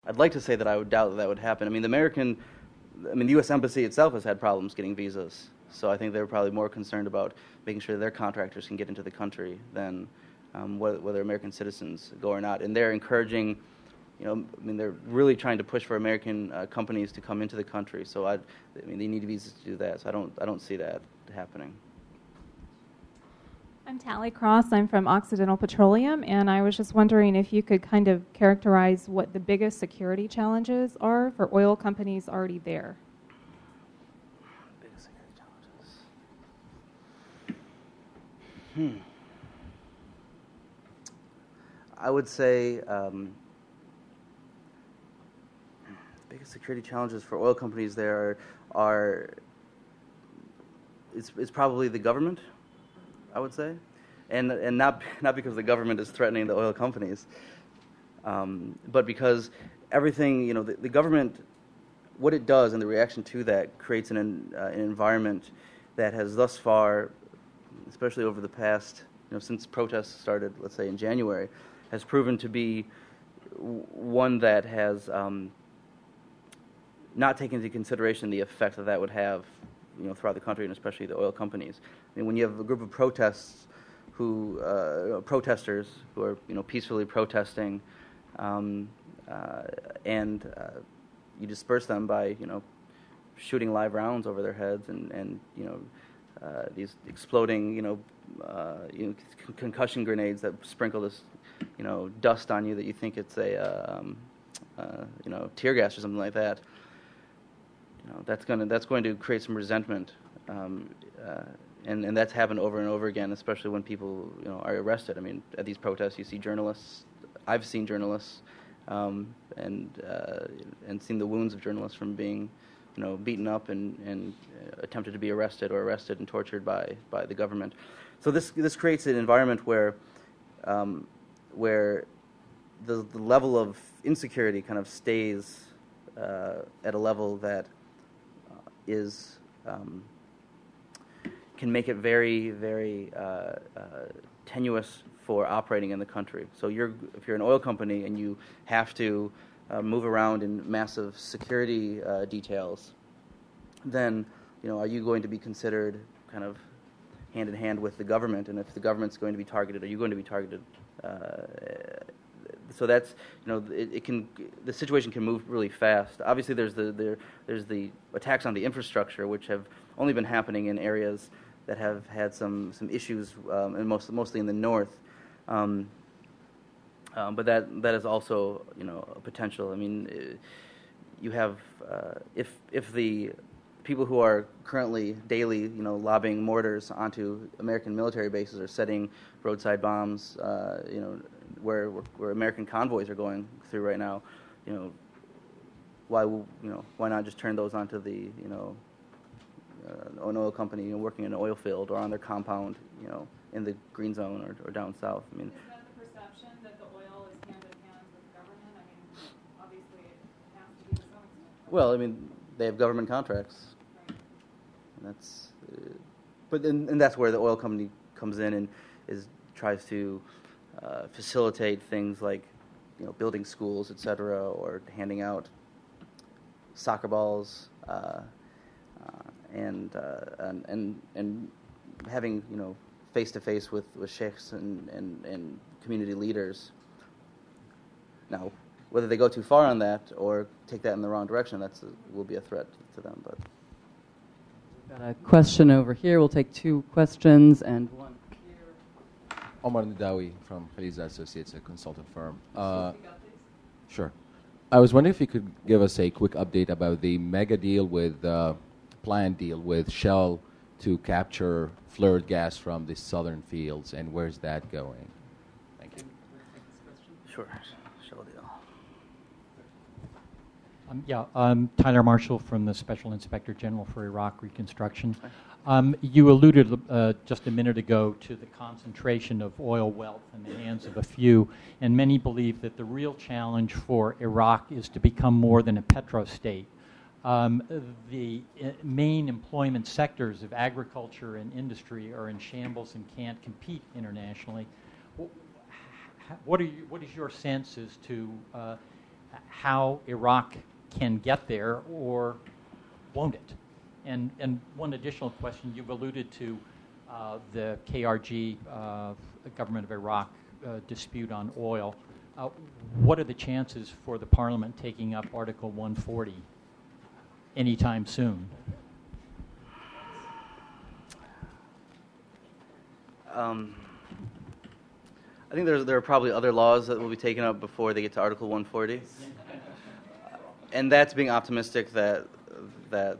I'd like to say that I would doubt that that would happen. I mean, the U.S. Embassy itself has had problems getting visas, so I think they're probably more concerned about making sure their contractors can get into the country than whether American citizens go or not. And they're encouraging, they're really trying to push for American companies to come into the country. So they need visas to do that. So I don't see that happening. I'm Tally Cross. I'm from Occidental Petroleum, and I was just wondering if you could kind of characterize what the biggest security challenges are for oil companies already there. Biggest security challenges. I would say biggest security challenges for oil companies there are it's probably the government, I would say, and not because the government is threatening the oil companies, but because everything, the government, what it does and the reaction to that creates an environment that has thus far, especially over the past, since protests started, let's say in January, has proven to be one that has not taken into consideration the effect that would have, throughout the country and especially the oil companies. I mean, when you have a group of protesters who are peacefully protesting, and you disperse them by shooting live rounds over their heads and these exploding concussion grenades that sprinkle this dust on you that you think it's a tear gas or something like that. That's going to create some resentment, and that's happened over and over again, especially when people are arrested. I mean, at these protests, you see journalists. I've seen journalists, and seen the wounds of journalists from being, beaten up and attempted to be arrested and tortured by the government. So this creates an environment where the level of insecurity kind of stays at a level that is can make it very, very tenuous for operating in the country. So if you're an oil company and you have to move around in massive security details, then are you going to be considered kind of hand in hand with the government? And if the government's going to be targeted, are you going to be targeted? So that's the situation can move really fast. Obviously, there's the attacks on the infrastructure, which have only been happening in areas that have had some issues, and mostly in the north. But that is also a potential. I mean, you have if the people who are currently daily lobbing mortars onto American military bases or setting roadside bombs, where American convoys are going through right now, why not just turn those onto the an oil company working in an oil field or on their compound, in the green zone or down south? I mean, is that the perception that the oil is hand in hand with the government? I mean, obviously it has to be to some extent. Well, I mean, they have government contracts, right. And that's, and that's where the oil company comes in and tries to facilitate things like building schools, etc., or handing out soccer balls, and having face to face with sheikhs and community leaders. Now, whether they go too far on that or take that in the wrong direction, will be a threat to them. But we've got a question over here. We'll take two questions and one. Omar Nadawi from Khaliza Associates, a consultant firm. Sure. I was wondering if you could give us a quick update about the mega deal planned deal with Shell to capture fluid gas from the southern fields, and where's that going? Thank you. Sure. Shell deal. I'm Tyler Marshall from the Special Inspector General for Iraq Reconstruction. You alluded just a minute ago to the concentration of oil wealth in the hands of a few, and many believe that the real challenge for Iraq is to become more than a petrostate. The main employment sectors of agriculture and industry are in shambles and can't compete internationally. What is your sense as to how Iraq can get there, or won't it? And one additional question, you've alluded to the KRG, government of Iraq, dispute on oil. What are the chances for the Parliament taking up Article 140 anytime soon? I think there are probably other laws that will be taken up before they get to Article 140. And that's being optimistic that the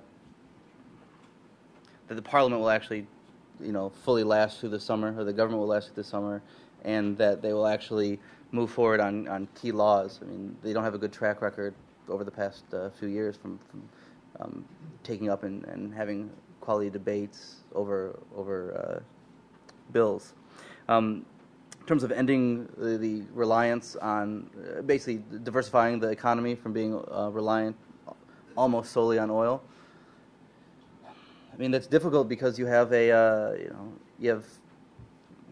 Parliament will actually, fully last through the summer, or the government will last through the summer, and that they will actually move forward on key laws. I mean, they don't have a good track record over the past few years from taking up and having quality debates over bills. In terms of ending the reliance on, basically diversifying the economy from being reliant almost solely on oil. I mean, that's difficult because you have you have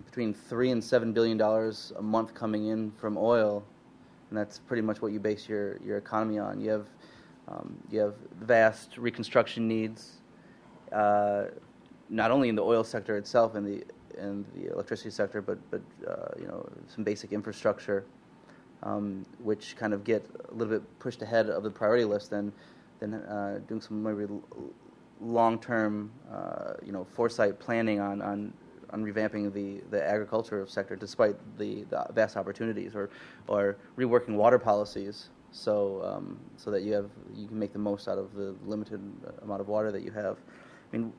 between $3 and $7 billion a month coming in from oil, and that's pretty much what you base your economy on. You have vast reconstruction needs, not only in the oil sector itself and the electricity sector, but some basic infrastructure, which kind of get a little bit pushed ahead of the priority list than doing some maybe long-term foresight planning on revamping the agriculture sector, despite the vast opportunities, or reworking water policies so that you can make the most out of the limited amount of water that you have. I mean,